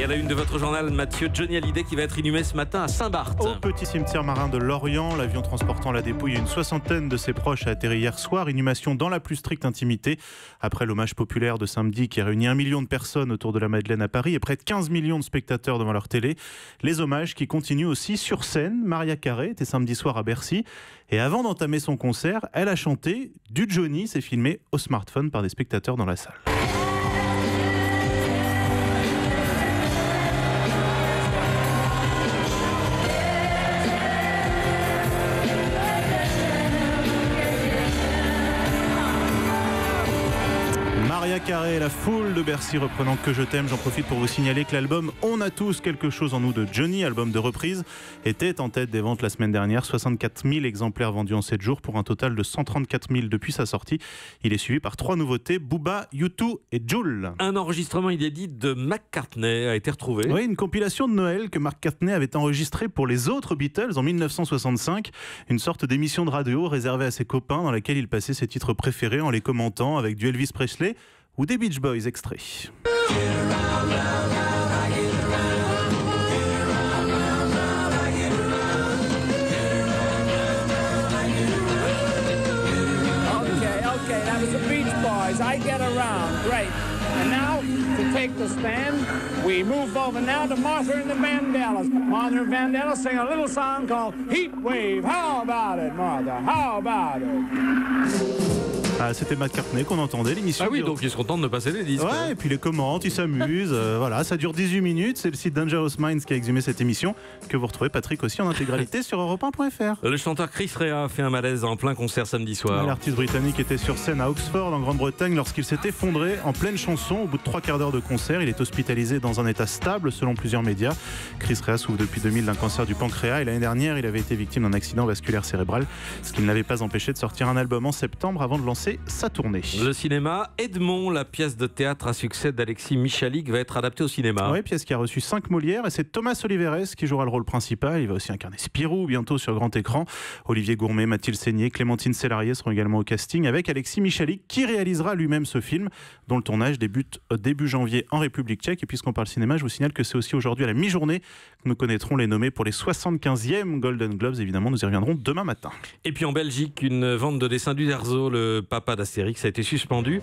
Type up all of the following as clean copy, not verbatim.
Et à la une de votre journal, Mathieu, Johnny Hallyday qui va être inhumé ce matin à Saint-Barth. Au petit cimetière marin de Lorient, l'avion transportant la dépouille, une soixantaine de ses proches a atterri hier soir. Inhumation dans la plus stricte intimité. Après l'hommage populaire de samedi qui a réuni 1 million de personnes autour de la Madeleine à Paris et près de 15 millions de spectateurs devant leur télé. Les hommages qui continuent aussi sur scène. Mariah Carey était samedi soir à Bercy. Et avant d'entamer son concert, elle a chanté du Johnny. C'est filmé au smartphone par des spectateurs dans la salle. Mariah Carey, la foule de Bercy reprenant Que je t'aime. J'en profite pour vous signaler que l'album On a tous quelque chose en nous de Johnny, album de reprise, était en tête des ventes la semaine dernière. 64 000 exemplaires vendus en 7 jours pour un total de 134 000 depuis sa sortie. Il est suivi par 3 nouveautés, Booba, U2 et Jul. Un enregistrement inédit de McCartney a été retrouvé. Oui, une compilation de Noël que McCartney avait enregistrée pour les autres Beatles en 1965. Une sorte d'émission de radio réservée à ses copains dans laquelle il passait ses titres préférés en les commentant avec du Elvis Presley ou des Beach Boys extraits. Okay, that was the Beach Boys. I get around, great. And now, to take the stand, we move over now to Martha and the Vandellas. Martha and Vandellas sing a little song called Heat Wave. How about it, Martha? How about it? Ah, c'était McCartney qu'on entendait, l'émission. Ah oui, donc ils se contentent de passer les disques. Ouais, et puis les commentent, ils s'amusent. Voilà, ça dure 18 minutes. C'est le site Dangerous Minds qui a exhumé cette émission, que vous retrouvez, Patrick, aussi en intégralité sur Europe1.fr. Le chanteur Chris Rea a fait un malaise en plein concert samedi soir. L'artiste britannique était sur scène à Oxford, en Grande-Bretagne, lorsqu'il s'est effondré en pleine chanson. Au bout de 3/4 d'heure de concert, il est hospitalisé dans un état stable, selon plusieurs médias. Chris Rea souffre depuis 2000 d'un cancer du pancréas et l'année dernière, il avait été victime d'un accident vasculaire cérébral, ce qui ne l'avait pas empêché de sortir un album en septembre avant de lancer sa tournée. Le cinéma, Edmond, la pièce de théâtre à succès d'Alexis Michalik, va être adaptée au cinéma. Oui, pièce qui a reçu 5 Molières et c'est Thomas Oliveres qui jouera le rôle principal. Il va aussi incarner Spirou bientôt sur grand écran. Olivier Gourmet, Mathilde Seigné, Clémentine Sélarié seront également au casting avec Alexis Michalik qui réalisera lui-même ce film dont le tournage débute début janvier en République tchèque. Et puisqu'on parle cinéma, je vous signale que c'est aussi aujourd'hui à la mi-journée que nous connaîtrons les nommés pour les 75e Golden Globes. Évidemment, nous y reviendrons demain matin. Et puis en Belgique, une vente de dessins d'Uderzo, le papa d'Astérix, a été suspendue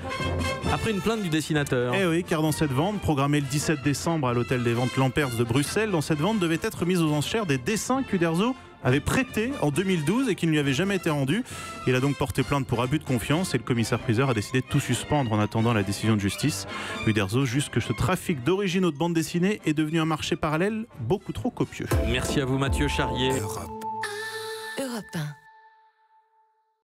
après une plainte du dessinateur. Eh oui, car dans cette vente, programmée le 17 décembre à l'hôtel des ventes Lamperts de Bruxelles, dans cette vente devaient être mises aux enchères des dessins qu'Uderzo avait prêtés en 2012 et qui ne lui avaient jamais été rendus. Il a donc porté plainte pour abus de confiance et le commissaire-priseur a décidé de tout suspendre en attendant la décision de justice. Uderzo juge que ce trafic d'originaux de bande dessinée est devenu un marché parallèle beaucoup trop copieux. Merci à vous Mathieu Charrier. Europe 1.